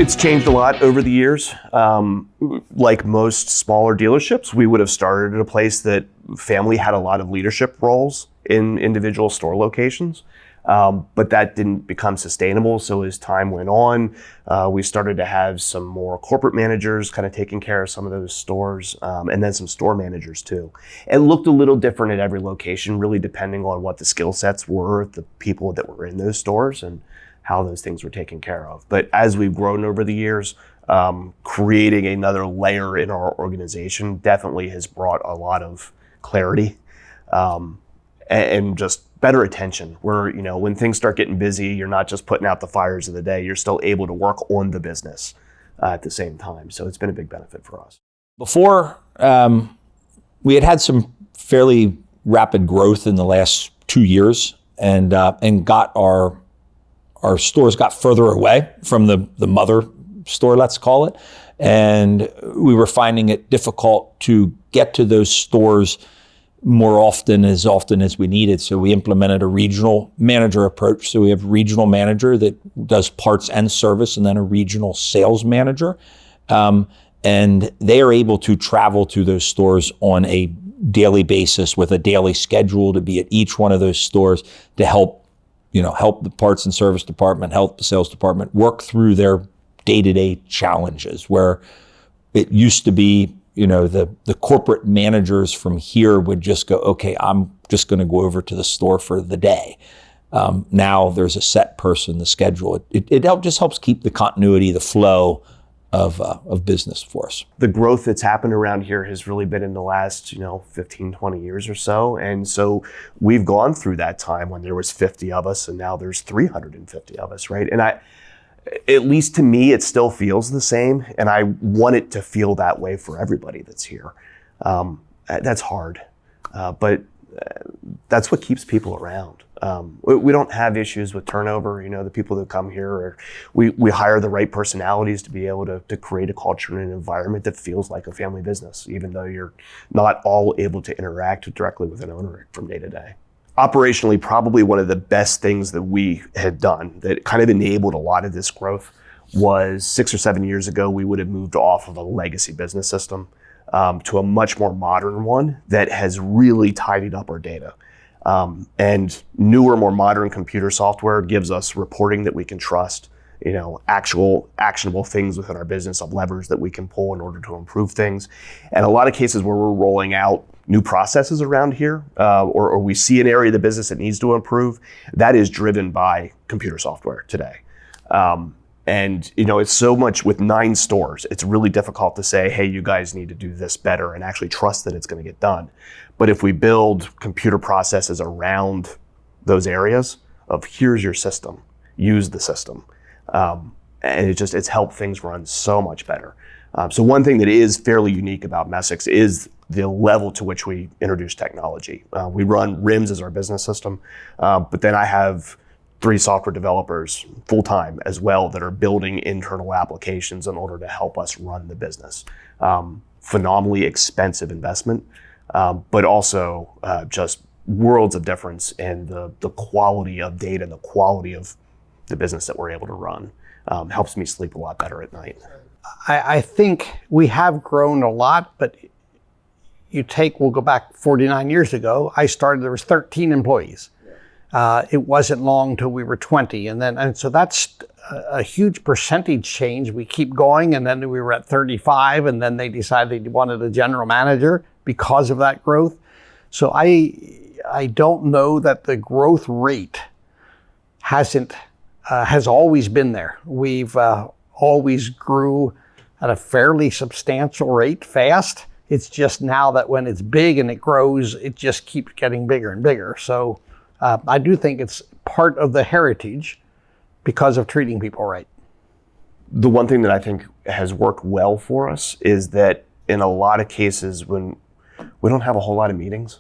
It's changed a lot over the years. Like most smaller dealerships, we would have started at a place that family had a lot of leadership roles in individual store locations. But that didn't become sustainable. So as time went on, we started to have some more corporate managers kind of taking care of some of those stores, and then some store managers too. It looked a little different at every location, really depending on what the skill sets were, the people that were in those stores and how those things were taken care of. But as we've grown over the years, creating another layer in our organization definitely has brought a lot of clarity, and just better attention, where, you know, when things start getting busy, you're not just putting out the fires of the day, you're still able to work on the business at the same time. So it's been a big benefit for us. Before, we had some fairly rapid growth in the last 2 years, and got our stores got further away from the mother store, let's call it. And we were finding it difficult to get to those stores more often as we needed. So we implemented a regional manager approach. So we have a regional manager that does parts and service, and then a regional sales manager. And they are able to travel to those stores on a daily basis with a daily schedule to be at each one of those stores to help the parts and service department, help the sales department work through their day-to-day challenges, where it used to be, the corporate managers from here would just go, okay, I'm just going to go over to the store for the day. Now there's a set person, the schedule. It just helps keep the continuity, the flow of business for us. The growth that's happened around here has really been in the last, 15, 20 years or so. And so we've gone through that time when there was 50 of us and now there's 350 of us, right? And at least to me, it still feels the same. And I want it to feel that way for everybody that's here. That's hard, but that's what keeps people around. We don't have issues with turnover. The people that come here, we hire the right personalities to be able to create a culture and an environment that feels like a family business, even though you're not all able to interact directly with an owner from day to day. Operationally, probably one of the best things that we had done that kind of enabled a lot of this growth was 6 or 7 years ago, we would have moved off of a legacy business system to a much more modern one that has really tidied up our data. And newer, more modern computer software gives us reporting that we can trust, actual actionable things within our business, of levers that we can pull in order to improve things. And a lot of cases where we're rolling out new processes around here, or we see an area of the business that needs to improve, that is driven by computer software today. And it's so much with 9 stores, it's really difficult to say, hey, you guys need to do this better and actually trust that it's going to get done. But if we build computer processes around those areas of here's your system, use the system. And it's helped things run so much better. So one thing that is fairly unique about Messick is the level to which we introduce technology. We run RIMS as our business system, but then I have 3 software developers full-time as well that are building internal applications in order to help us run the business. Phenomenally expensive investment, but also just worlds of difference in the quality of data and the quality of the business that we're able to run. Helps me sleep a lot better at night. I think we have grown a lot, but we'll go back 49 years ago, I started, there was 13 employees. It wasn't long till we were 20. And so that's a huge percentage change. We keep going, and then we were at 35, and then they decided they wanted a general manager because of that growth. So I don't know that the growth rate has always been there. We've always grew at a fairly substantial rate, fast. It's just now that when it's big and it grows, it just keeps getting bigger and bigger. So I do think it's part of the heritage because of treating people right. The one thing that I think has worked well for us is that in a lot of cases when we don't have a whole lot of meetings,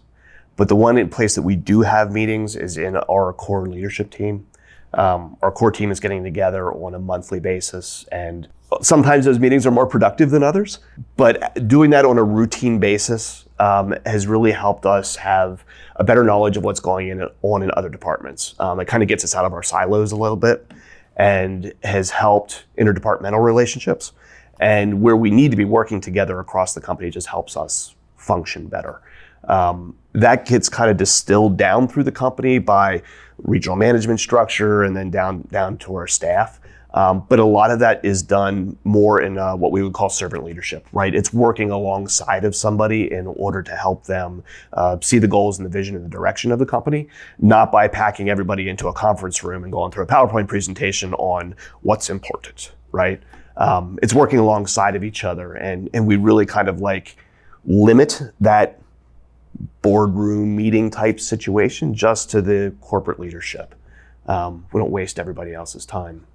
but the one place that we do have meetings is in our core leadership team. Our core team is getting together on a monthly basis, and sometimes those meetings are more productive than others, but doing that on a routine basis has really helped us have a better knowledge of what's going on in other departments. It kind of gets us out of our silos a little bit and has helped interdepartmental relationships. And where we need to be working together across the company just helps us function better. That gets kind of distilled down through the company by regional management structure and then down to our staff. But a lot of that is done more in what we would call servant leadership, right? It's working alongside of somebody in order to help them see the goals and the vision and the direction of the company, not by packing everybody into a conference room and going through a PowerPoint presentation on what's important, right? It's working alongside of each other, and we really kind of like limit that boardroom meeting type situation just to the corporate leadership. We don't waste everybody else's time.